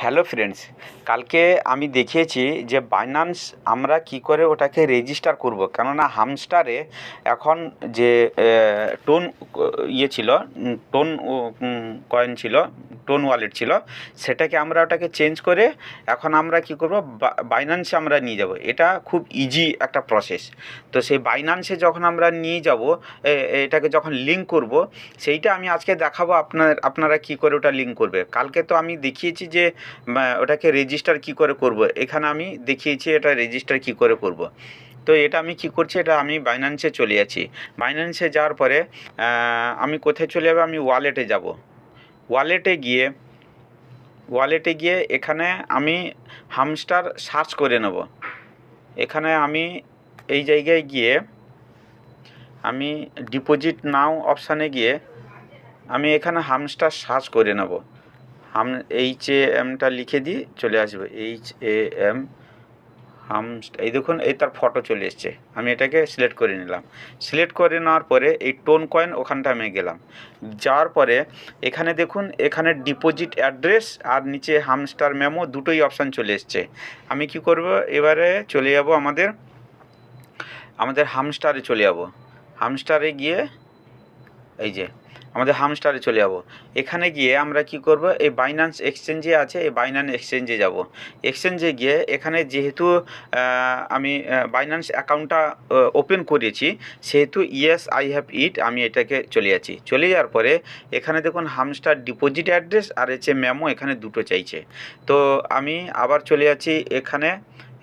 Hello friends, কালকে আমি দেখিয়েছি যে বাইন্যান্স আমরা কি করে ওটাকে রেজিস্টার করব, কেননা হামস্টারে এখন যে টোন ইয়ে ছিল, টোন কয়েন ছিল, টোন ওয়ালেট ছিল, সেটাকে আমরা ওটাকে চেঞ্জ করে এখন আমরা কি করব, বাইন্যান্সে আমরা নিয়ে যাব। এটা খুব ইজি একটা প্রসেস। তো সেই বাইন্যান্সে যখন আমরা নিয়ে যাব, এটাকে যখন লিঙ্ক করব, সেইটা আমি আজকে দেখাবো আপনারা কি করে ওটা লিঙ্ক করবে। কালকে তো আমি দেখিয়েছি যে ওটাকে রেজিস্টার কি করে করব, এখানে আমি দেখিয়েছি এটা রেজিস্টার কি করে করব। তো এটা আমি কি করছি, এটা আমি বাইন্যান্সে চলে যাচ্ছি। বাইন্যান্সে যাওয়ার পরে আমি কোথায় চলে যাব, আমি ওয়ালেটে যাব। ওয়ালেটে গিয়ে এখানে আমি হামস্টার সার্চ করে নেব। এখানে আমি এই জায়গায় গিয়ে আমি ডিপোজিট নাও অপশানে গিয়ে আমি এখানে হামস্টার সার্চ করে নেব। HAMটা লিখে দিয়ে চলে আসবে, HAM হামস্টার। এই দেখুন, এই তার ফটো চলে এসছে। আমি এটাকে সিলেক্ট করে নিলাম। সিলেক্ট করে নেওয়ার পরে এই টোন কয়েন ওখানটা আমি গেলাম। যাওয়ার পরে এখানে দেখুন, এখানে ডিপোজিট অ্যাড্রেস আর নিচে হামস্টার মেমো দুটোই অপশান চলে এসছে। আমি কি করব, এবারে চলে যাব আমাদের হামস্টারে চলে যাব। হামস্টারে গিয়ে এই যে আমাদের হামস্টারে চলে যাব। এখানে গিয়ে আমরা কি করব, এই বাইন্যান্স এক্সচেঞ্জে আছে, এই বাইন্যান্স এক্সচেঞ্জে যাব। এক্সচেঞ্জে গিয়ে এখানে যেহেতু আমি বাইন্যান্স অ্যাকাউন্টটা ওপেন করেছি, সেহেতু ইয়েস আই হ্যাভ ইট, আমি এটাকে চলে যাচ্ছি। চলে যাওয়ার পরে এখানে দেখুন হামস্টার ডিপোজিট অ্যাড্রেস আর মেমো, এখানে দুটো চাইছে। তো আমি আবার চলে যাচ্ছি। এখানে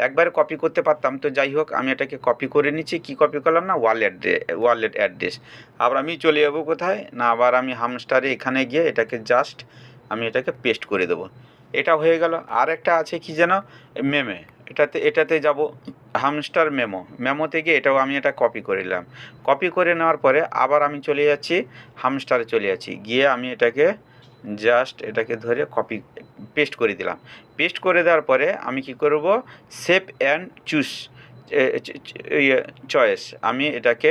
একবারে কপি করতে পারতাম, তো যাই হোক আমি এটাকে কপি করে নিচ্ছি। কি কপি করলাম না, ওয়ালেট অ্যাড্রেস। আবার আমি চলে যাবো কোথায় না, আবার আমি হামস্টারে এখানে গিয়ে এটাকে জাস্ট আমি এটাকে পেস্ট করে দেবো। এটা হয়ে গেল। আর একটা আছে কি যেন, মেমে, এটাতে যাব। হামস্টার মেমো থেকে এটাও আমি এটা কপি করে নিলাম। কপি করে নেওয়ার পরে আবার আমি চলে যাচ্ছি হামস্টারে, চলে যাচ্ছি গিয়ে আমি এটাকে জাস্ট এটাকে ধরে কপি পেস্ট করে দিলাম। পেস্ট করে দেওয়ার পরে আমি কি করব, সেভ অ্যান্ড চুজ চয়েস, আমি এটাকে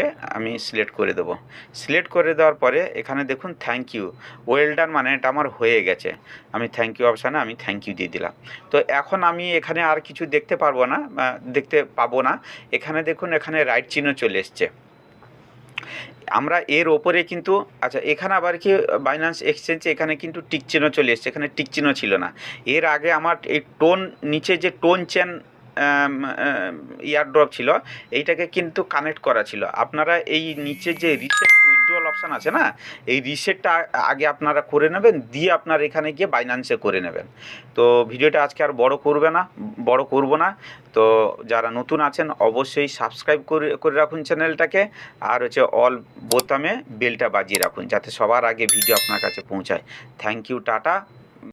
সিলেক্ট করে দেবো। সিলেক্ট করে দেওয়ার পরে এখানে দেখুন থ্যাংক ইউ, ওয়েল ডান, মানে এটা আমার হয়ে গেছে। আমি থ্যাংক ইউ অপশানে আমি থ্যাংক ইউ দিয়ে দিলাম। তো এখন আমি এখানে আর কিছু দেখতে পাবো না। এখানে দেখুন, এখানে রাইট চিহ্ন চলে এসছে। আমরা এর ওপরে কিন্তু, আচ্ছা এখানে আবার কি বাইন্যান্স এক্সচেঞ্জে এখানে কিন্তু টিক চিহ্ন চলে এসছে, এখানে টিক চিহ্ন ছিল না। এর আগে আমার এই টোন নিচে যে টোন চেন ইয়ারড্রপ ছিল, এইটাকে কিন্তু কানেক্ট করা ছিল। আপনারা এই নিচে যে রিসেট উইথড্রল অপশান আছে না, এই রিসেটটা আগে আপনারা করে নেবেন, দিয়ে আপনার এখানে গিয়ে বাইন্যান্সে করে নেবেন। তো ভিডিওটা আজকে আর বড় করব না। তো যারা নতুন আছেন অবশ্যই সাবস্ক্রাইব করে রাখুন চ্যানেলটাকে, আর অল বোতামে বেলটা বাজিয়ে রাখুন, যাতে সবার আগে ভিডিও আপনার কাছে পৌঁছায়। Thank you, tata.